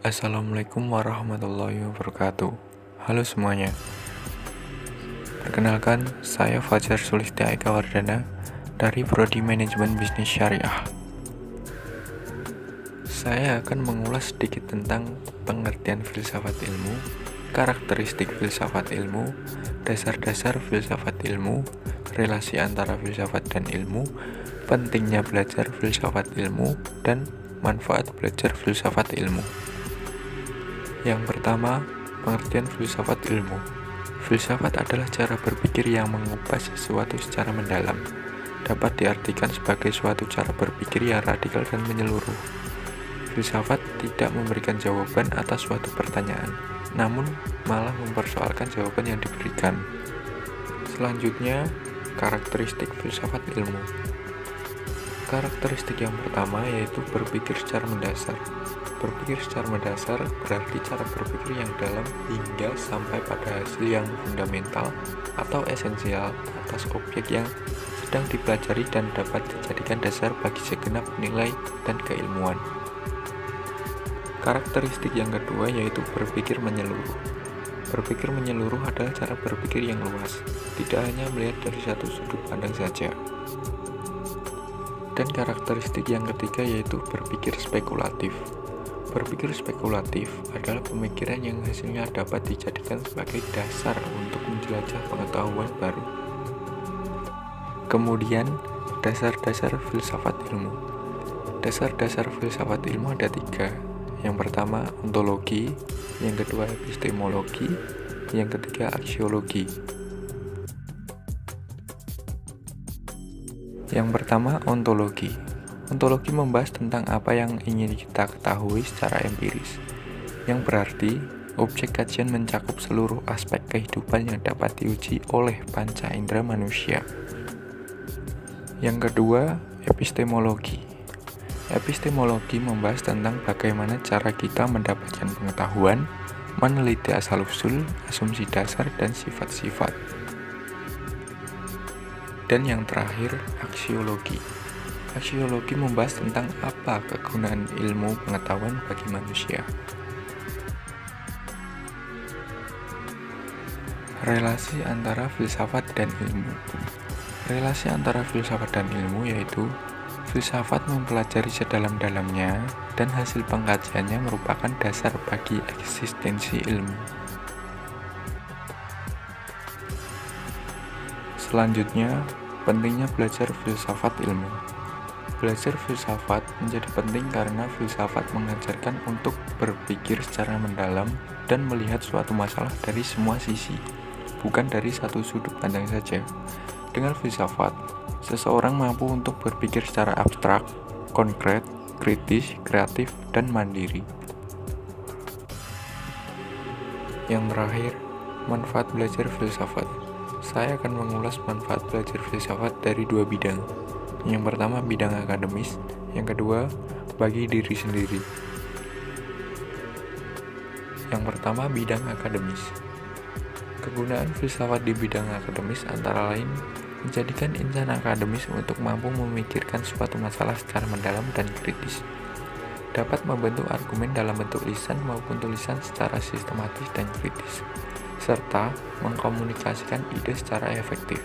Assalamualaikum warahmatullahi wabarakatuh. Halo semuanya. Perkenalkan, saya Fajar Sulistya Eka Wardana dari Prodi Manajemen Bisnis Syariah. Saya akan mengulas sedikit tentang pengertian filsafat ilmu, karakteristik filsafat ilmu, dasar-dasar filsafat ilmu, relasi antara filsafat dan ilmu, pentingnya belajar filsafat ilmu, dan manfaat belajar filsafat ilmu. Yang pertama, pengertian filsafat ilmu. Filsafat adalah cara berpikir yang mengupas sesuatu secara mendalam. Dapat diartikan sebagai suatu cara berpikir yang radikal dan menyeluruh. Filsafat tidak memberikan jawaban atas suatu pertanyaan, namun malah mempersoalkan jawaban yang diberikan. Selanjutnya, karakteristik filsafat ilmu. Karakteristik yang pertama yaitu berpikir secara mendasar. Berpikir secara mendasar berarti cara berpikir yang dalam hingga sampai pada hasil yang fundamental atau esensial atas objek yang sedang dipelajari dan dapat dijadikan dasar bagi segenap nilai dan keilmuan. Karakteristik yang kedua yaitu berpikir menyeluruh. Berpikir menyeluruh adalah cara berpikir yang luas, tidak hanya melihat dari satu sudut pandang saja. Dan karakteristik yang ketiga yaitu berpikir spekulatif. Berpikir spekulatif adalah pemikiran yang hasilnya dapat dijadikan sebagai dasar untuk menjelajah pengetahuan baru. Kemudian, dasar-dasar filsafat ilmu. Dasar-dasar filsafat ilmu ada 3. Yang pertama, ontologi, yang kedua, epistemologi, yang ketiga, aksiologi. Yang pertama, ontologi. Ontologi membahas tentang apa yang ingin kita ketahui secara empiris, yang berarti objek kajian mencakup seluruh aspek kehidupan yang dapat diuji oleh panca indera manusia. Yang kedua, epistemologi. Epistemologi membahas tentang bagaimana cara kita mendapatkan pengetahuan, meneliti asal-usul, asumsi dasar, dan sifat-sifat. Dan yang terakhir, aksiologi. Aksiologi membahas tentang apa kegunaan ilmu pengetahuan bagi manusia. Relasi antara filsafat dan ilmu. Relasi antara filsafat dan ilmu yaitu filsafat mempelajari sedalam-dalamnya dan hasil pengkajiannya merupakan dasar bagi eksistensi ilmu. Selanjutnya, pentingnya belajar filsafat ilmu. Belajar filsafat menjadi penting karena filsafat mengajarkan untuk berpikir secara mendalam dan melihat suatu masalah dari semua sisi, bukan dari satu sudut pandang saja. Dengan filsafat, seseorang mampu untuk berpikir secara abstrak, konkret, kritis, kreatif, dan mandiri. Yang terakhir, manfaat belajar filsafat. Saya akan mengulas manfaat belajar filsafat dari 2 bidang. Yang pertama, bidang akademis. Yang kedua, bagi diri sendiri. Yang pertama, bidang akademis. Kegunaan filsafat di bidang akademis antara lain menjadikan insan akademis untuk mampu memikirkan suatu masalah secara mendalam dan kritis, dapat membentuk argumen dalam bentuk lisan maupun tulisan secara sistematis dan kritis, serta mengkomunikasikan ide secara efektif.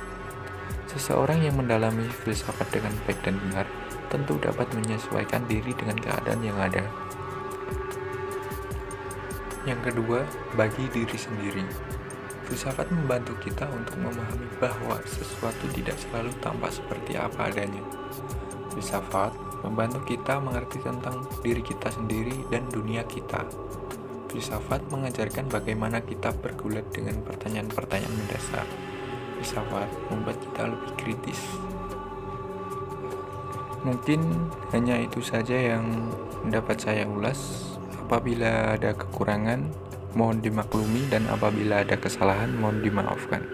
Seseorang yang mendalami filsafat dengan baik dan benar tentu dapat menyesuaikan diri dengan keadaan yang ada. Yang kedua, bagi diri sendiri. Filsafat membantu kita untuk memahami bahwa sesuatu tidak selalu tampak seperti apa adanya. Filsafat membantu kita mengerti tentang diri kita sendiri dan dunia kita. Filsafat mengajarkan bagaimana kita bergulat dengan pertanyaan-pertanyaan mendasar. Filsafat membuat kita lebih kritis. Mungkin hanya itu saja yang dapat saya ulas. Apabila ada kekurangan, mohon dimaklumi, dan apabila ada kesalahan, mohon dimaafkan.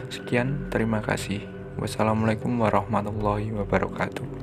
Sekian, terima kasih. Wassalamualaikum warahmatullahi wabarakatuh.